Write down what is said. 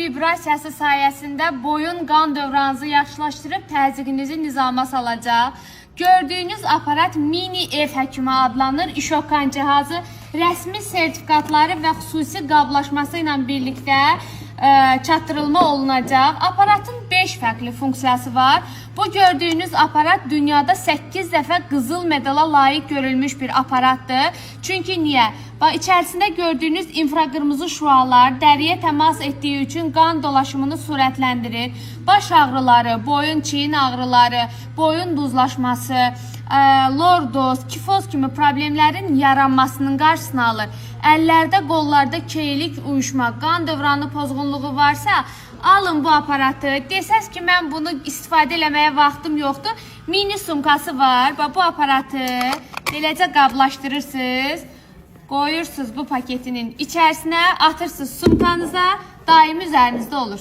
vibrasiyası sayəsində boyun qan dövranınızı yaxşılaşdırıb təzyiqinizi nizama salacaq. Gördüyünüz aparat mini ev həkimi adlanır. İşokan cihazı rəsmi sertifikatları və xüsusi qablaşması ilə birlikdə çatdırılma olunacaq. Aparatın 5 fərqli funksiyası var. Bu gördüyünüz aparat dünyada 8 dəfə qızıl medala layiq görülmüş bir aparatdır. Çünki niyə? İçərisində gördüyünüz infraqırmızı şüalar dəriyə təmas etdiyi üçün qan dolaşımını sürətləndirir. Baş ağrıları, boyun çiyin ağrıları, boyun duzlaşması, lordoz, kifoz kimi problemlərin yaranmasının qarşısını alır. Əllərdə, qollarda keylik, uyuşma, qan dövranı pozğunluğu varsa, alın bu aparatı. Desəz ki, mən bunu istifadə eləməyə vaxtım yoxdur. Mini sumkası var. Bu aparatı beləcə qablaşdırırsınız. Qoyursunuz bu paketinin içərisinə, atırsınız sumkanıza, daimi üzərinizdə olur.